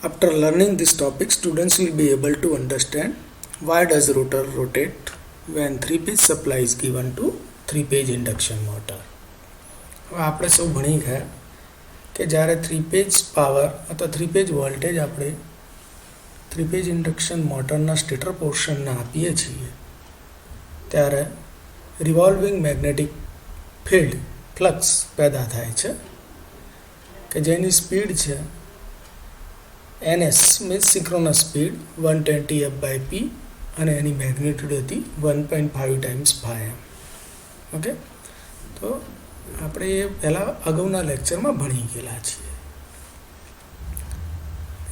After learning this topic, students will be able to understand why does rotor rotate when three-phase supply is given to three-phase induction motor. હવે આપણે સૌ ભણી ગયા કે જ્યારે three-phase power અથવા three-phase voltage આપણે થ્રી-ફેઝ ઇન્ડક્શન મોટરના સ્ટેટર પોર્શનને આપીએ છીએ ત્યારે રિવોલ્વિંગ મેગ્નેટિક ફિલ્ડ ફ્લક્સ પેદા થાય છે કે જેની સ્પીડ છે NS means synchronous speed 120 f/p અને એની મેગ્નિટ્યુડ હતી 1.5 ટાઈમ્સ φm. ઓકે, તો આપણે એ પહેલાં અગાઉના લેક્ચરમાં ભણી ગયેલા છીએ.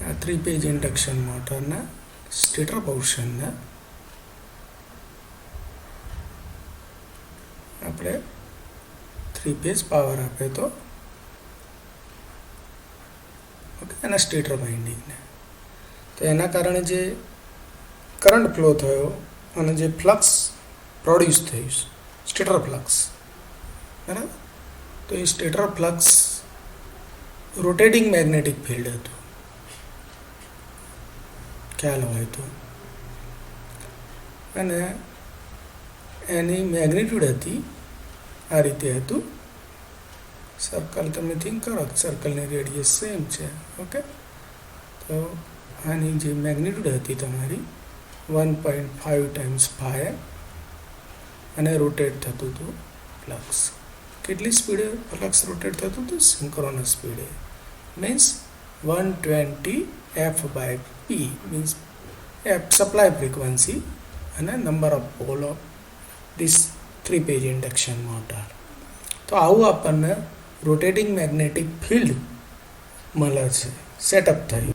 આ થ્રી પેજ ઇન્ડક્શન મોટરના સ્ટેટર પોર્શનના આપણે થ્રી પેજ પાવર આપે તો ઓકે એના સ્ટેટર વાઇન્ડિંગને, તો એના કારણે જે કરંટ ફ્લો થયો અને જે ફ્લક્સ પ્રોડ્યુસ થયું સ્ટેટર ફ્લક્સ, બરાબર, તો એ stator flux rotating magnetic field હતું, ખ્યાલ હોય તો, અને એની મેગ્નિટ્યુડ હતી આ રીતે હતું. સર્કલ તમે થિંક કરો, સર્કલની રેડિયસ સેમ છે. ઓકે, તો આની જે મેગ્નિટ્યુડ હતી તમારી 1.5 ટાઈમ્સ φm અને રોટેટ થતું હતું ફ્લક્સ. કેટલી સ્પીડે ફ્લક્સ રોટેટ થતું હતું? સિંક્રોનસ સ્પીડે, means 120 f/p means f supply frequency અને number of pole of this three phase induction motor. તો આવું આપણને રોટેટિંગ મેગ્નેટિક ફિલ્ડ મળે છે, સેટઅપ થયું.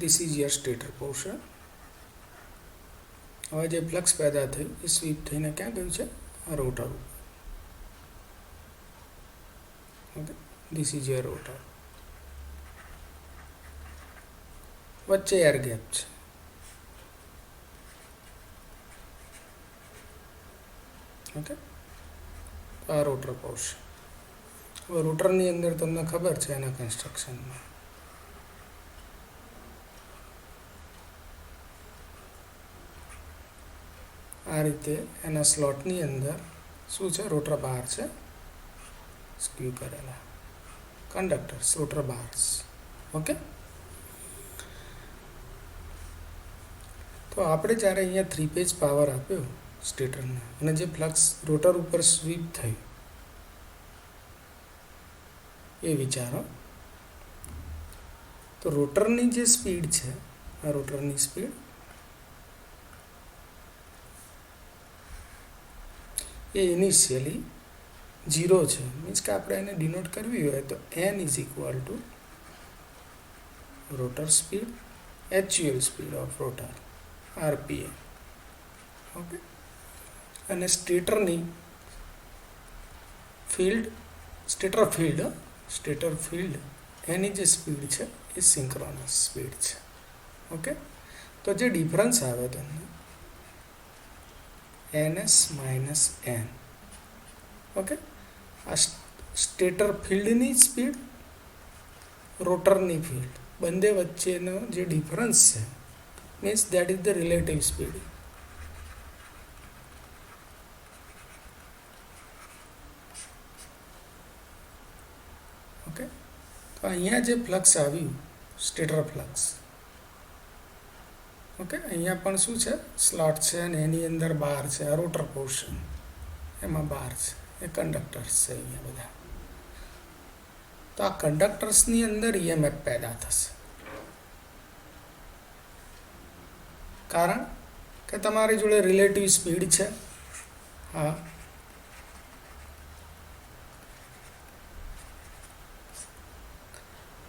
This is your stator portion. હવે જે ફ્લક્સ પેદા થઈ એ સ્વીપ થઈને ક્યાં ગયું છે? આ rotor. Okay, this is your rotor. વચ્ચે એર ગેપ છે. ઓકે, આ રોટર પોર્શન. હવે રોટરની અંદર તમને ખબર છે એના કન્સ્ટ્રક્શનમાં આ રીતે એના સ્લોટની અંદર શું છે? રોટર બાર છે, સ્ક્યુ કરેલા કંડક્ટર્સ, રોટર બાર્સ. ઓકે, તો આપણે જ્યારે અહીંયા થ્રી પેજ પાવર આપ્યો સ્ટેટરને અને જે ફ્લક્સ રોટર ઉપર સ્વીપ થઈ એ વિચારો. તો રોટરની જે સ્પીડ છે, આ રોટરની સ્પીડ એ ઇનિશિયલી 0 છે, મીન્સ કે આપણે એને ડિનોટ કરવી હોય તો n is equal two rotor speed actual speed of rotor RPM. Okay, અને સ્ટેટરની ફિલ્ડ સ્ટેટર ફિલ્ડ એની જે સ્પીડ છે એ સિંક્રોનસ સ્પીડ છે. ઓકે, તો જે ડિફરન્સ આવે તમને NS માઇનસ n. ઓકે, આ સ્ટેટર ફિલ્ડની સ્પીડ, રોટરની ફિલ્ડ, બંને વચ્ચેનો જે ડિફરન્સ છે means that is the relative speed. Okay, તો અહીંયા જે ફ્લક્સ આવ્યું સ્ટેટર ફ્લક્સ, ઓકે, અહીંયા પણ શું છે? સ્લોટ છે અને એની અંદર બાર છે, આ રોટર પોર્શન, એમાં બાર છે, એ કંડક્ટર્સ છે અહીંયા બધા. તો આ કંડક્ટર્સની અંદર EMF પેદા થશે, કારણ કે તમારી જોડે રિલેટિવ સ્પીડ છે. હા,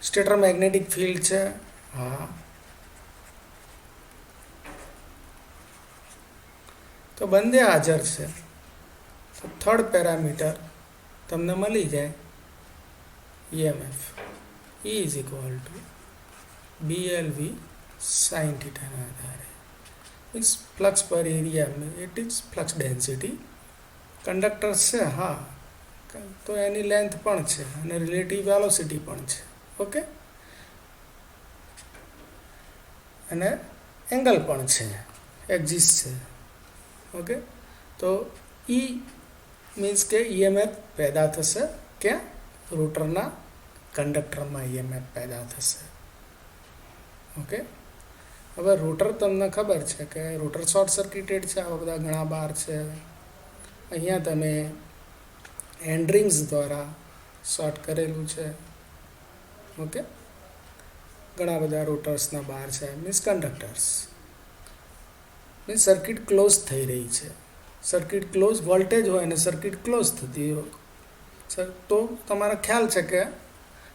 સ્ટેટર મેગ્નેટિક ફિલ્ડ છે. હા, તો બંને હાજર છે. તો થર્ડ પેરામીટર તમને મળી જાય EMF E is equal two BLV sin θના આધારે. मीन्स फ्लक्स पर एरिया में it is flux density conductors છે હા તો એની લેન્થ પણ છે અને રિલેટિવ વેલોસિટી પણ છે ઓકે અને એંગલ પણ છે એક્સિસ છે ઓકે તો ઈ મીન્સ કે ઈએમએફ પેદા થશે ક્યાં રોટરના કંડક્ટરમાં ઈએમએફ પેદા થશે ઓકે હવે રોટર તમને ખબર છે કે રોટર શોર્ટ સર્કિટેડ છે આવા બધા ઘણા બાર છે અહીંયા તમે હેન્ડ રિંગ્સ દ્વારા શોર્ટ કરેલું છે ઓકે ઘણા બધા રોટર્સના બાર છે means conductors means circuit close થઈ રહી છે સર્કિટ ક્લોઝ વોલ્ટેજ હોય અને સર્કિટ ક્લોઝ થતી હોય તો તમારે ખ્યાલ છે કે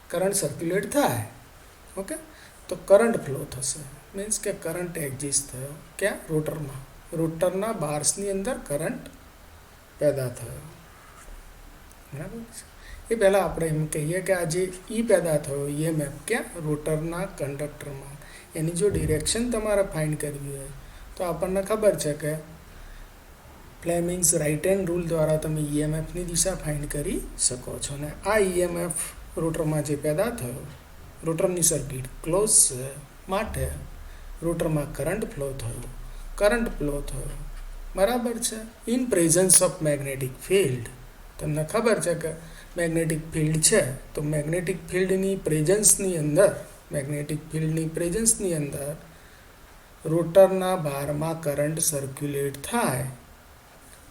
કરંટ સર્ક્યુલેટ થાય ઓકે તો કરંટ ફ્લો થશે મીન્સ કે કરંટ એક્ઝિસ્ટ થયો ક્યાં રોટરમાં રોટરના બાર્સની અંદર કરંટ પેદા થયો બરાબર છે એ પહેલાં આપણે એમ કહીએ કે આ જે ઈ પેદા થયો ઈએમએફ ક્યાં રોટરના કંડક્ટરમાં એની જો ડિરેક્શન તમારે ફાઇન્ડ કરવી હોય તો આપણને ખબર છે કે ફ્લેમિંગ્સ રાઇટ હેન્ડ રૂલ દ્વારા તમે ઈએમએફની દિશા ફાઇન્ડ કરી શકો છો અને આ ઈએમએફ રોટરમાં જે પેદા થયો રોટરની સર્કિટ ક્લોઝ છે માટે રોટરમાં કરંટ ફ્લો થયો બરાબર છે in presence of magnetic field તમને ખબર છે કે મેગ્નેટિક ફિલ્ડ છે તો મેગ્નેટિક ફિલ્ડની પ્રેઝન્સની અંદર રોટરના બારમાં કરંટ સર્ક્યુલેટ થાય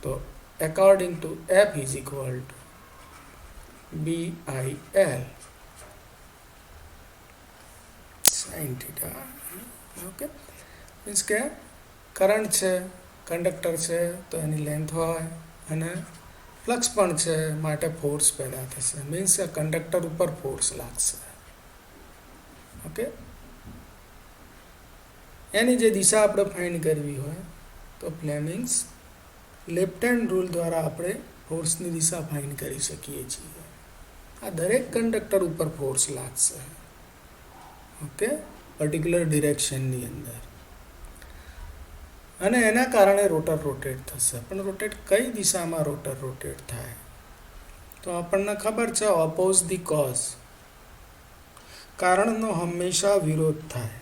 તો according to f is equal two BIL sin theta okay means કે કરંટ છે કંડક્ટર છે તો એની લેન્થ હોય અને ફ્લક્સ પણ છે માટે ફોર્સ પેદા થશે મીન્સ કે કંડક્ટર ઉપર ફોર્સ લાગશે ઓકે એની જે દિશા આપણે ફાઇન્ડ કરવી હોય તો ફ્લેમિંગ્સ લેફ્ટ હેન્ડ રૂલ દ્વારા આપણે ફોર્સની દિશા ફાઇન્ડ કરી શકીએ છીએ આ દરેક કંડક્ટર ઉપર ફોર્સ લાગશે ઓકે પર્ટિક્યુલર ડિરેક્શનની અંદર અને એના કારણે રોટર રોટેટ થશે પણ રોટેટ કઈ દિશામાં રોટર રોટેટ થાય તો આપણને ખબર છે ઓપોઝ ધી કોઝ કારણનો હંમેશા વિરોધ થાય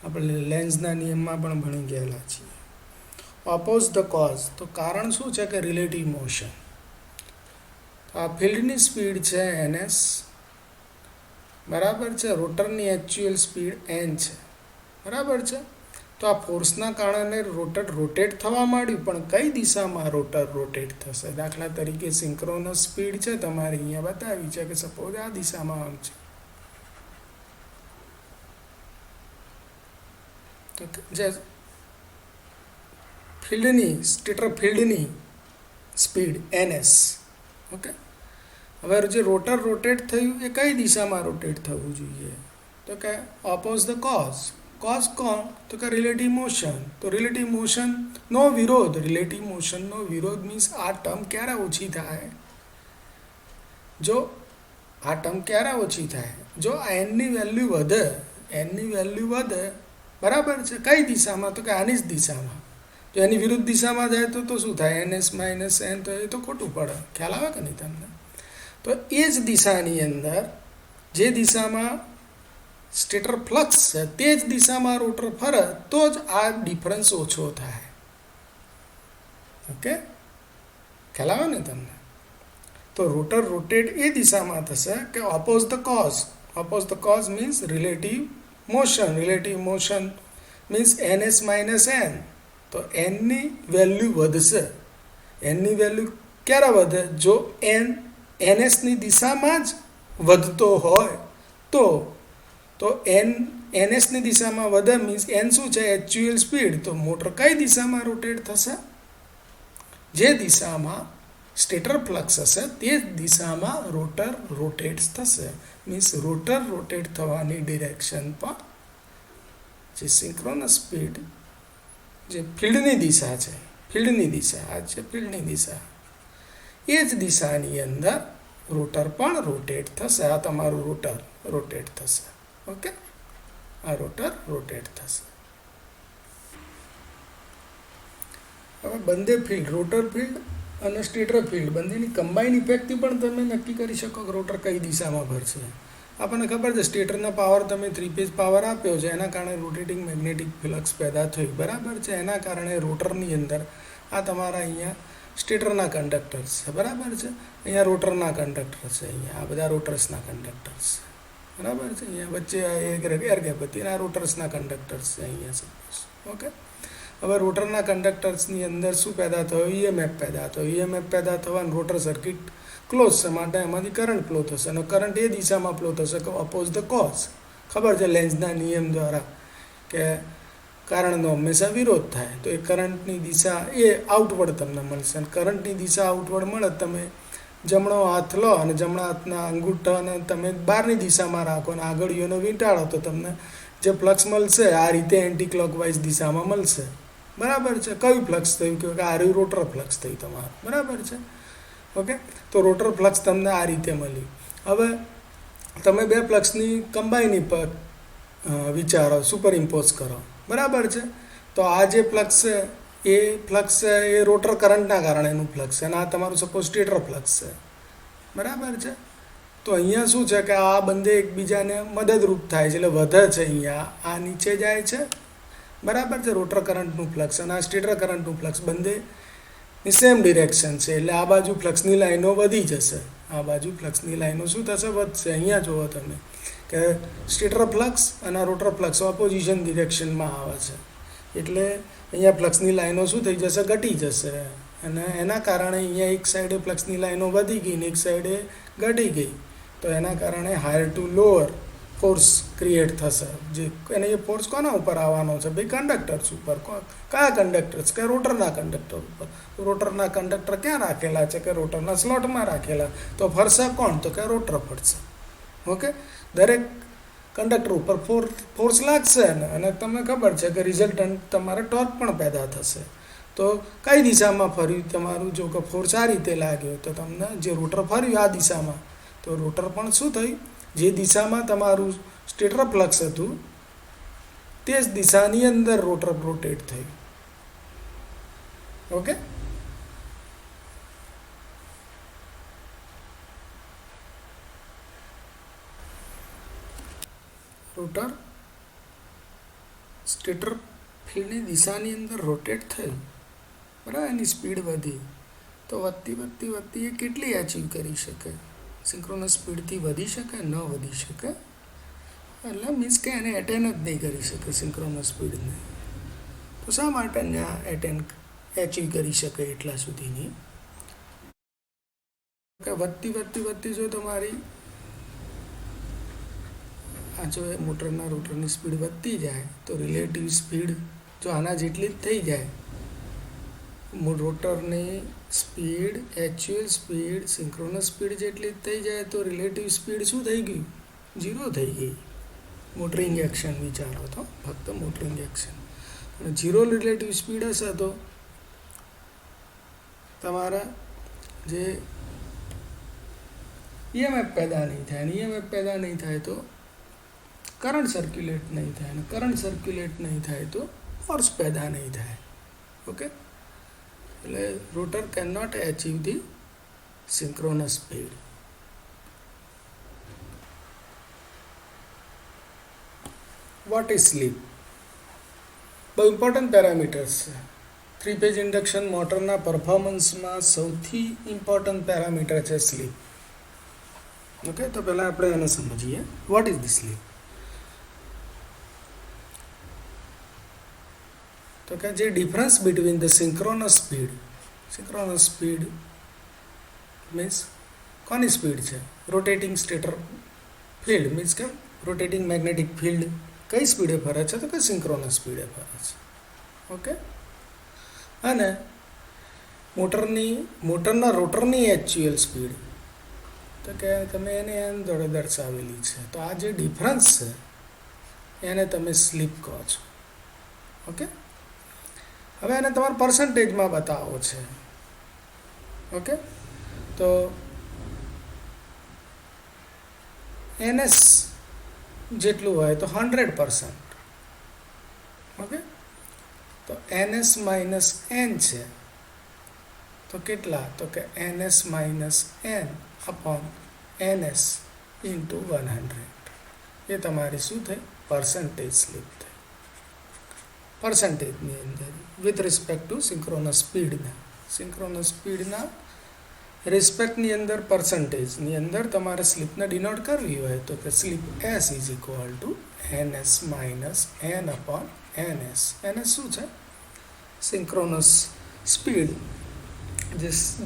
આપણે લેન્ઝના નિયમમાં પણ ભણી ગયેલા છીએ ઓપોઝ ધ કોઝ તો કારણ શું છે કે રિલેટિવ મોશન આ ફિલ્ડની સ્પીડ છે NS બરાબર છે રોટરની એકચ્યુઅલ સ્પીડ n છે બરાબર છે તો આ ફોર્સના કારણે રોટર રોટેટ થવા માંડ્યું પણ કઈ દિશામાં રોટર રોટેટ થશે દાખલા તરીકે સિંક્રોનસ સ્પીડ છે તમારે અહીંયા બતાવી છે કે સપોઝ આ દિશામાં આમ છે જે સ્ટેટર ફિલ્ડની સ્પીડ NS ઓકે હવે જે રોટર રોટેટ થયું એ કઈ દિશામાં રોટેટ થવું જોઈએ તો કે ઓપોઝ ધ કોઝ કોણ તો કે રિલેટિવ મોશન તો રિલેટિવ મોશનનો વિરોધ મીન્સ આ ટર્મ ક્યારે ઓછી થાય જો એનની વેલ્યુ વધે બરાબર છે કઈ દિશામાં તો કે આની જ દિશામાં જો એની વિરુદ્ધ દિશામાં જાય તો શું થાય NS - n તો એ તો ખોટું પડે ખ્યાલ આવે કે નહીં તમને તો એ જ દિશાની અંદર જે દિશામાં સ્ટેટર ફ્લક્સ છે તે જ દિશામાં રોટર ફરે તો જ આ ડિફરન્સ ઓછો થાય ઓકે ખ્યાલ આવે ને તમને તો રોટર રોટેટ એ દિશામાં થશે કે oppose the cause means relative motion means NS - n તો એનની વેલ્યુ વધશે એનની વેલ્યુ ક્યારે વધે જો NSની દિશામાં જ વધતો હોય તો NSની દિશામાં વધે મીન્સ n શું છે એકચ્યુઅલ સ્પીડ તો મોટર કઈ દિશામાં રોટેટ થશે જે દિશામાં સ્ટેટર ફ્લક્સ હશે તે જ દિશામાં રોટર રોટેટ થશે મીન્સ રોટર રોટેટ થવાની ડિરેક્શન પણ જે સિંક્રોનસ સ્પીડ જે ફિલ્ડની દિશા એ જ દિશાની અંદર રોટર પણ રોટેટ થશે આ તમારું રોટર રોટેટ થશે ઓકે આ રોટર રોટેટ થશે હવે બંને ફિલ્ડ, રોટર ફિલ્ડ અને સ્ટેટર ફિલ્ડ બંનેની કમ્બાઈન ઇફેક્ટથી પણ તમે નક્કી કરી શકો કે રોટર કઈ દિશામાં ફરશે. આપણને ખબર છે સ્ટેટરના પાવર તમે 3 ફેઝ પાવર આપ્યો છે, એના કારણે રોટેટિંગ મેગ્નેટિક ફ્લક્સ પેદા થયું, બરાબર છે. એના કારણે રોટરની અંદર આ તમારા અહીંયા સ્ટેટરના કંડક્ટર્સ છે, બરાબર છે. અહીંયા રોટરના કંડક્ટર છે, અહીંયા આ બધા રોટર્સના કંડક્ટર્સ છે, બરાબર છે. અહીંયા વચ્ચે એર ગેપ હતી, આ રોટર્સના કંડક્ટર્સ છે અહીંયા સપોઝ. ઓકે, હવે રોટરના કંડક્ટર્સની અંદર શું પેદા થયો? ઈએમએફ પેદા થયો. ઈએમએફ પેદા થવાનું રોટર સર્કિટ ક્લોઝ છે, માટે એમાંથી કરંટ ફ્લો થશે, અને કરંટ એ દિશામાં ફ્લો થશે કે અપોઝ ધ કોઝ. ખબર છે લેન્ઝના નિયમ દ્વારા કે કારણનો હંમેશા વિરોધ થાય, તો એ કરંટની દિશા એ આઉટવર્ડ તમને મળશે, અને કરંટની દિશા આઉટવર્ડ મળે. તમે જમણો હાથ લો અને જમણા હાથના અંગૂઠાને તમે બહારની દિશામાં રાખો અને આગળીઓને વીંટાળો, તો તમને જે ફ્લક્સ મળશે આ રીતે એન્ટી ક્લોકવાઇઝ દિશામાં મળશે, બરાબર છે. કયું ફ્લક્સ થયું? કે આ રહ્યું રોટર ફ્લક્સ થયું તમારું, બરાબર છે. ઓકે, તો રોટર ફ્લક્સ તમને આ રીતે મળ્યું. હવે તમે બે ફ્લક્સની કમ્બાઈન પર વિચારો, સુપર ઇમ્પોઝ કરો, બરાબર છે. તો આ જે ફ્લક્સ છે એ ફ્લક્સ છે એ રોટર કરંટના કારણેનું ફ્લક્સ છે, અને આ તમારું સપોઝ સ્ટેટર ફ્લક્સ છે, બરાબર છે. તો અહીંયા શું છે કે આ બંને એકબીજાને મદદરૂપ થાય છે, એટલે વધે છે. અહીંયા આ નીચે જાય છે, બરાબર છે, રોટર કરંટનું ફ્લક્સ, અને આ સ્ટેટર કરંટનું ફ્લક્સ બંનેની સેમ ડિરેક્શન છે, એટલે આ બાજુ ફ્લક્સની લાઈનો વધી જશે, આ બાજુ ફ્લક્સની લાઈનો શું થશે? વધશે. અહીંયા જુઓ તમે કે સ્ટેટર ફ્લક્સ અને રોટર ફ્લક્સ ઓપોઝિશન ડિરેક્શનમાં આવે છે, એટલે અહીંયા ફ્લક્સની લાઈનો શું થઈ જશે? ઘટી જશે. અને એના કારણે અહીંયા એક સાઈડે ફ્લક્સની લાઈનો વધી ગઈ ને એક સાઈડે ઘટી ગઈ, તો એના કારણે higher to lower force create થશે. જે એને એ ફોર્સ કોના ઉપર આવવાનો છે? ભાઈ કંડક્ટર્સ ઉપર. કયા કંડક્ટર્સ? કે રોટરના કંડક્ટર ઉપર. રોટરના કંડક્ટર ક્યાં રાખેલા છે? કે રોટરના સ્લોટમાં રાખેલા. તો ફરશે કોણ? તો કે રોટર ફરશે. ઓકે, દરેક કંડક્ટર ઉપર ફોર્સ લાગશે ને, અને તમને ખબર છે કે રિઝલ્ટન્ટ તમારે ટોર્ક પણ પેદા થશે. તો કઈ દિશામાં ફર્યું તમારું? જો કે ફોર્સ આ રીતે લાગ્યો, તો તમને જે રોટર ફર્યું આ દિશામાં, તો રોટર પણ શું થયું? જે દિશામાં તમારું સ્ટેટર ફ્લક્સ હતું તે જ દિશાની અંદર રોટર રોટેટ થયું. ઓકે, રોટર સ્ટેટર ફિલ્ડની દિશાની અંદર રોટેટ થયું, બરાબર. એની સ્પીડ વધી, તો વધતી એ કેટલી અચીવ કરી શકે? સિંક્રોનસ સ્પીડથી વધી શકે? ન વધી શકે. એટલે મીન્સ કે એને એટેન જ નહીં કરી શકે સિંક્રોનસ સ્પીડને. તો શા માટે એટેન એચીવ કરી શકે એટલા સુધીની? કે વધતી જો તમારી આ જો મોટરના રોટરની સ્પીડ વધતી જાય, તો રિલેટિવ સ્પીડ જો આના જેટલી જ થઈ જાય, રોટરની speed, actual speed, synchronous speed જેટલી જ થઈ જાય, તો રિલેટિવ સ્પીડ શું થઈ ગયું? 0 થઈ ગઈ. મોટરિંગ એક્શન વિચારો તો, ફક્ત મોટરિંગ એક્શન. અને 0 રિલેટિવ સ્પીડ હશે તો તમારા જે ઈએમએફ પેદા નહીં થાય, અને ઈએમએફ પેદા નહીં થાય તો કરંટ સર્ક્યુલેટ નહીં થાય, અને કરંટ સર્ક્યુલેટ નહીં થાય તો ફોર્સ પેદા નહીં થાય. ઓકે, એટલે rotor can not achieve the synchronous speed. What is slip? બહુ ઇમ્પોર્ટન્ટ પેરામીટર્સ છે. 3 ફેઝ ઇન્ડક્શન મોટરના પરફોર્મન્સમાં સૌથી ઇમ્પોર્ટન્ટ પેરામીટર છે સ્લીપ. ઓકે, તો પહેલાં આપણે એને સમજીએ. What is the slip? તો કે જે difference between the synchronous speed means કોની સ્પીડ છે? રોટેટિંગ સ્ટેટર ફિલ્ડ મીન્સ કે રોટેટિંગ મેગ્નેટિક ફિલ્ડ કઈ સ્પીડે ફરે છે? તો કે સિંક્રોનસ સ્પીડે ફરે છે. ઓકે, અને મોટરના રોટરની એક્ચ્યુઅલ સ્પીડ, તો કે તમે એને એમ દર્શાવેલી છે. તો આ જે ડિફરન્સ છે એને તમે સ્લીપ કહો છો. ઓકે, હવે એને તમારે પર્સન્ટેજમાં બતાવો છે. ઓકે, તો NS જેટલું હોય તો 100%. ઓકે, તો NS માઇનસ એન છે તો કેટલા, તો કે NS minus N upon NS into 100. એ તમારી શું થઈ, પર્સન્ટેજ સ્લીપ થઈ. પર્સન્ટેજની અંદર વિથ રિસ્પેક્ટ ટુ સિંક્રોનસ સ્પીડના રિસ્પેક્ટની અંદર પર્સન્ટેજની અંદર તમારે સ્લીપને ડિનોટ કરવી હોય તો કે slip S is equal to NS minus N upon NS. NS શું છે, સિંક્રોનસ સ્પીડ,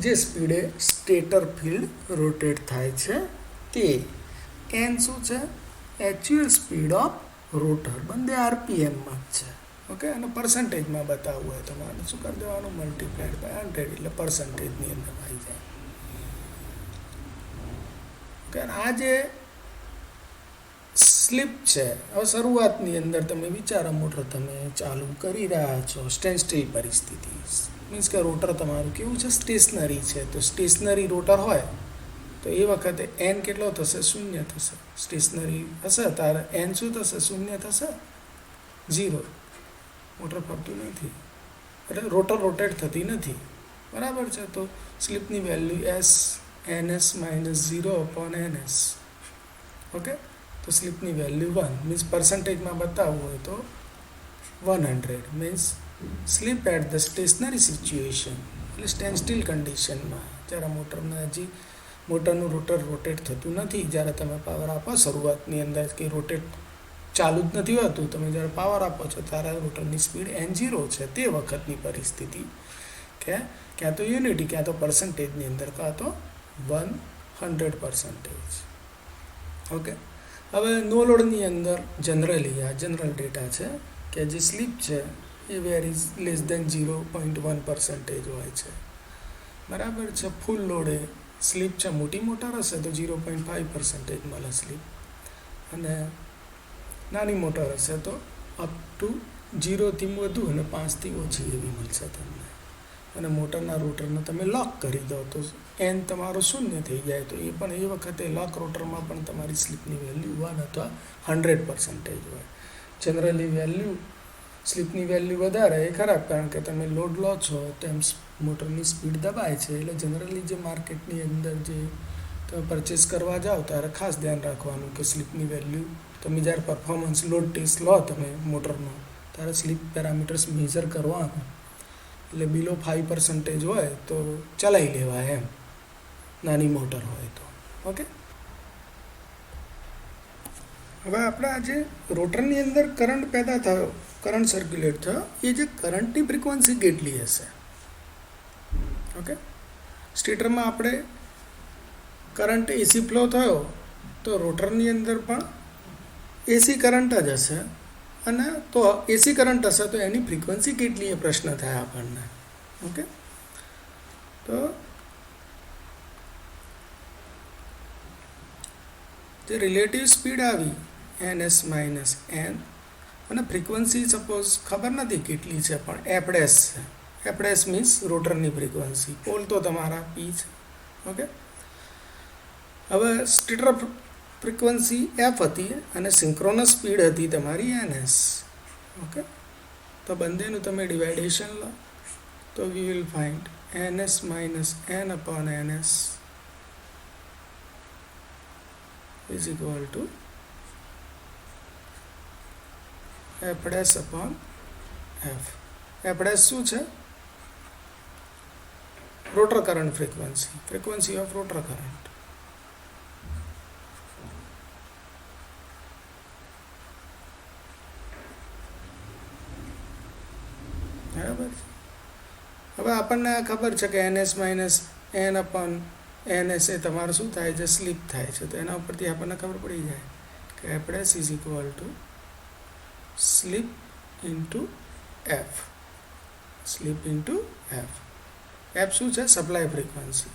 જે સ્પીડે સ્ટેટર ફિલ્ડ રોટેટ થાય છે તે. એન શું છે, એકચ્યુઅલ સ્પીડ ઓફ રોટર, બંને RPMમાં જ છે. ઓકે, અને પર્સન્ટેજમાં બતાવવું હોય તો મારે શું કરી દેવાનું, મલ્ટીપ્લાઇડ બાય 100 એટલે પર્સન્ટેજની અંદર આવી જાય. ઓકે, આ જે સ્લીપ છે, હવે શરૂઆતની અંદર તમે વિચારો મોટર તમે ચાલુ કરી રહ્યા છો સ્ટેન્ડ સ્ટીલ પરિસ્થિતિ, મીન્સ કે રોટર તમારું કેવું છે, સ્ટેશનરી છે. તો સ્ટેશનરી રોટર હોય તો એ વખતે એન કેટલો થશે, 0 થશે. સ્ટેશનરી હશે ત્યારે એન શું થશે, 0 થશે, 0. મોટર ફરતું નથી એટલે રોટર રોટેટ થતી નથી, બરાબર છે. તો સ્લીપની value NS minus 0 upon NS. Okay, તો સ્લીપની વેલ્યુ 1 મીન્સ પર્સન્ટેજમાં બતાવવું હોય તો 100 means slip at the stationary situation, એટલે સ્ટેન્ડ સ્ટીલ કન્ડિશનમાં, જ્યારે મોટરનું રોટર રોટેટ થતું નથી, જ્યારે તમે પાવર આપો શરૂઆતની અંદર કે રોટેટ ચાલુ જ નથી હોતું, તમે જ્યારે પાવર આપો છો ત્યારે રોટરની સ્પીડ N0 છે, તે વખતની પરિસ્થિતિ કે ક્યાં તો યુનિટી ક્યાં તો પર્સન્ટેજની અંદર, કાં તો 100%. ઓકે, હવે નો લોડની અંદર જનરલી આ જનરલ ડેટા છે કે જે સ્લીપ છે એ વેરીઝ લેસ દેન 0.1% હોય છે, બરાબર છે. ફૂલ લોડે સ્લીપ છે, મોટી મોટર હશે તો 0.5% મળે સ્લીપ, અને નાની મોટર હશે તો અપ ટુ 0થી વધુ અને 5થી ઓછી એવી મળશે તમને. અને મોટરના રોટરને તમે લોક કરી દો તો એન તમારો 0 થઈ જાય, તો એ પણ એ વખતે લોક રોટરમાં પણ તમારી સ્લીપની વેલ્યુ 1 અથવા 100% હોય. જનરલી સ્લીપની વેલ્યુ વધારે એ ખરાબ, કારણ કે તમે લોડ લો છો તેમ મોટરની સ્પીડ દબાય છે. એટલે જનરલી જે માર્કેટની અંદર જે તમે પરચેસ કરવા જાઓ ત્યારે ખાસ ધ્યાન રાખવાનું કે સ્લીપની વેલ્યુ તમે જ્યારે પરફોર્મન્સ લોડ ટેસ્ટ લો તમે મોટરનો, ત્યારે સ્લીપ પેરામીટર્સ મેઝર કરવાનું, એટલે બિલો 5% હોય તો ચલાવી લેવાય એમ, નાની મોટર હોય તો. ઓકે, હવે આપણે આજે રોટરની અંદર કરંટ પેદા થયો, કરંટ સર્ક્યુલેટ થયો, એ જે કરંટની ફ્રીક્વન્સી કેટલી હશે. ઓકે, સ્ટેટરમાં આપણે કરંટ એસી ફ્લો થયો તો રોટરની અંદર પણ એસી કરંટ જ હશે, અને તો એસી કરંટ હશે તો એની ફ્રીક્વન્સી કેટલી એ પ્રશ્ન થાય આપણને. ઓકે, તો જે રિલેટિવ સ્પીડ આવી NS માઇનસ એન, અને ફ્રીક્વન્સી સપોઝ ખબર નથી કેટલી છે પણ એફડેસ છે. એફડેસ મીન્સ રોટરની ફ્રીક્વન્સી, પોલ તો તમારા પી છે. ઓકે, હવે સ્ટેટર ફ્રીક્વન્સી એફ હતી અને સિંક્રોનસ સ્પીડ હતી તમારી NS. ઓકે, તો બંનેનું તમે ડિવાઇડેશન લો તો we will find NS minus N upon NS is equal to F dash upon F. F dash શું છે, rotor current frequency of rotor current. બરાબર, હવે આપણને ખબર છે કે NS minus N upon NS એ તમારું શું થાય છે, સ્લીપ થાય છે. તો એના ઉપરથી આપણને ખબર પડી જાય કે F dash is equal to slip into F. Slip into F. F શું છે, સપ્લાય ફ્રીક્વન્સી.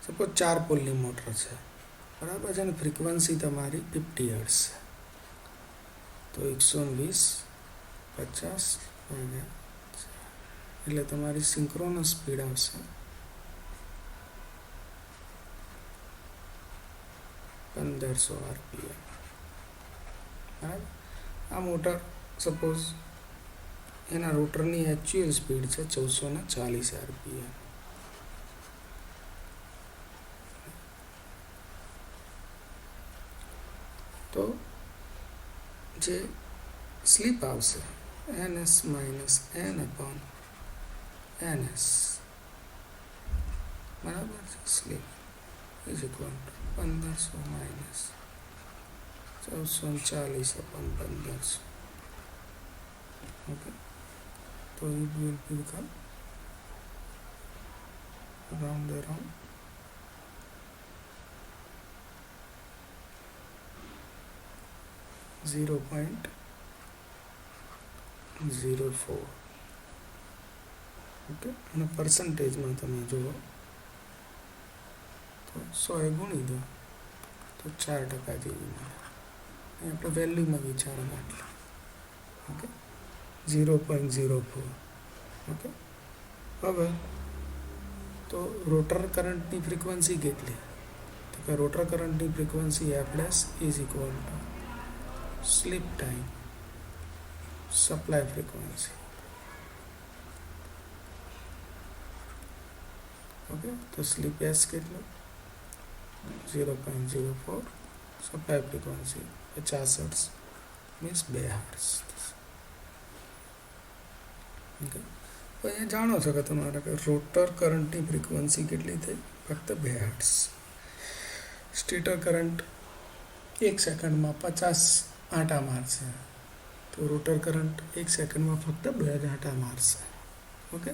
સપોઝ 4 પોલની મોટર છે, બરાબર છે, અને ફ્રીક્વન્સી તમારી 50 હર્ટ્ઝ છે, તો 120/50 એટલે તમારી સિંક્રોનસ સ્પીડ આવશે 1500 RPM. બરાબર. આ મોટર સપોઝ એના રોટરની એકચ્યુઅલ સ્પીડ છે 1440 RPM. તો જે સ્લીપ આવશે NS માઇનસ N/NS, બરાબર છે. Slip is equal to 1500 minus 1440/1500. Okay, તો it will become around 0.04. Okay, અને પર્સન્ટેજમાં તમે જુઓ તો 100 ગુણી દો તો 4% જેવી મળે. આપણે વેલ્યુમાં વિચારવા એટલે ઓકે 0.04. ઓકે, હવે તો રોટર કરંટની ફ્રીક્વન્સી કેટલી? તો કે રોટર કરંટની frequency F dash is equal to slip time supply frequency. Okay, તો સ્લીપ એસ કેટલો? 0.04. Supply frequency 50 hertz means 2 hertz. Okay, તો અહીંયા જાણો છો કે તમારે કે રોટર કરંટની ફ્રીક્વન્સી કેટલી થઈ? ફક્ત 2 હર્ટ્ઝ. સ્ટેટર કરંટ 1 સેકન્ડમાં 50 આંટા મારશે, તો રોટર કરંટ 1 સેકન્ડમાં ફક્ત 2 જ આંટા મારશે. ઓકે,